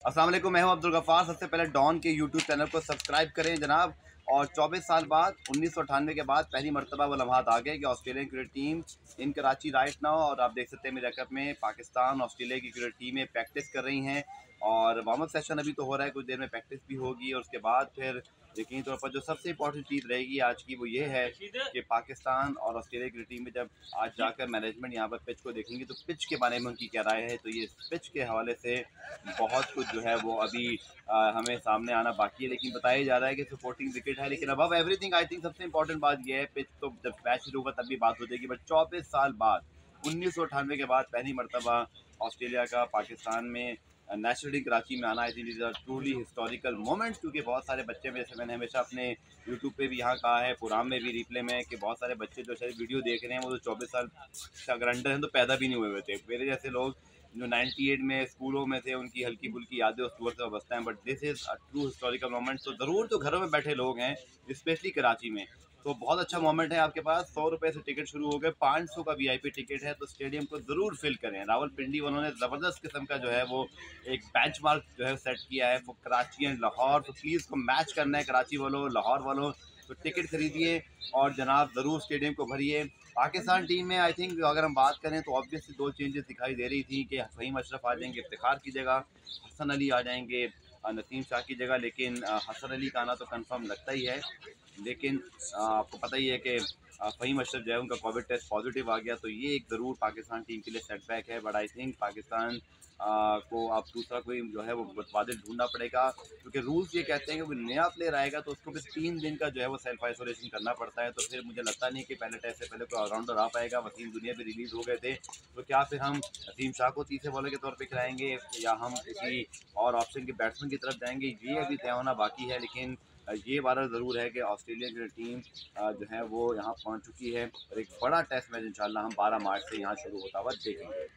अस्सलाम वालेकुम, मैं हूं अब्दुल गफ़ार। सबसे पहले डॉन के यूट्यूब चैनल को सब्सक्राइब करें जनाब। और 24 साल बाद 1998 के बाद पहली मरतबा वो लम्हात आ गए कि ऑस्ट्रेलियन क्रिकेट टीम इन कराची राइट नाउ, और आप देख सकते हैं मेरे कप में पाकिस्तान ऑस्ट्रेलिया की क्रिकेट टीमें प्रैक्टिस कर रही हैं। और वार्म अप सेशन अभी तो हो रहा है, कुछ देर में प्रैक्टिस भी होगी और उसके बाद फिर यकीनी तौर पर जो सबसे इंपॉर्टेंट चीज़ रहेगी आज की वो ये है कि पाकिस्तान और ऑस्ट्रेलिया की टीम में जब आज जाकर मैनेजमेंट यहाँ पर पिच को देखेंगे तो पिच के बारे में उनकी क्या राय है। तो ये पिच के हवाले से बहुत कुछ जो है वो अभी हमें सामने आना बाकी है, लेकिन बताया जा रहा है कि सपोर्टिंग विकेट है। लेकिन अबव एवरीथिंग आई थिंक सबसे इंपॉर्टेंट बात यह है, पिच तो जब मैच शुरू होगा तब भी बात हो जाएगी, बट 24 साल बाद 1998 के बाद पहली मरतबा ऑस्ट्रेलिया का पाकिस्तान में नेशनल टीम कराची में आना, I think is a truly historical moment. क्योंकि बहुत सारे बच्चे में, जैसे मैंने हमेशा अपने यूट्यूब पे भी यहाँ कहा है, प्रोग्राम में भी रिप्ले में, कि बहुत सारे बच्चे जो शायद वीडियो देख रहे हैं वो तो 24 साल से अगर अंडर हैं तो पैदा भी नहीं हुए हुए थे। मेरे जैसे लोग जो 98 में स्कूलों में थे उनकी हल्की फुल्की यादें उस दौर से वाबस्ता हैं, but this is a true historical moment. तो ज़रूर जो घरों में बैठे लोग हैं स्पेशली कराची में, तो बहुत अच्छा मोमेंट है आपके पास। 100 रुपये से टिकट शुरू हो गए, 500 का वीआईपी टिकट है, तो स्टेडियम को ज़रूर फिल करें। रावलपिंडी उन्होंने ज़बरदस्त किस्म का जो है वो एक बेंचमार्क जो है सेट किया है वो कराची एंड लाहौर। तो प्लीज़ को मैच करना है कराची वालों, लाहौर वालों, तो टिकट खरीदिए और जनाब ज़रूर स्टेडियम को भरिए। पाकिस्तान टीम में आई थिंक अगर हम बात करें तो ऑब्वियसली दो चेंजेस दिखाई दे रही थी कि फ़हीम अशरफ आ जाएंगे इफ्तिखार की जगह, हसन अली आ जाएंगे नसीम शाह की जगह। लेकिन हसन अली का आना तो कंफर्म लगता ही है। लेकिन आपको पता ही है कि फ़हीम अशरफ जो है उनका कोविड टेस्ट पॉजिटिव आ गया, तो ये एक ज़रूर पाकिस्तान टीम के लिए सेटबैक है। बट आई थिंक पाकिस्तान को अब दूसरा कोई जो है वो मुतबादिल ढूंढना पड़ेगा, क्योंकि रूल्स ये कहते हैं कि कोई नया प्लेयर आएगा तो उसको फिर 3 दिन का जो है वो सेल्फ आइसोलेशन करना पड़ता है। तो फिर मुझे लगता नहीं कि पहले टेस्ट से पहले कोई ऑलराउंडर आ पाएगा। वसीम दुनिया भी रिलीज़ हो गए थे, तो क्या फिर हम नसीम शाह को तीसरे बॉलर के तौर पर खिलाएंगे या हम किसी और ऑप्शन के बैट्समैन की तरफ जाएंगे, ये अभी तय होना बाकी है। लेकिन ये बात ज़रूर है कि ऑस्ट्रेलिया की टीम जो है वो यहाँ पहुँच चुकी है और एक बड़ा टेस्ट मैच इंशाल्लाह हम 12 मार्च से यहाँ शुरू होता हुआ देखेंगे।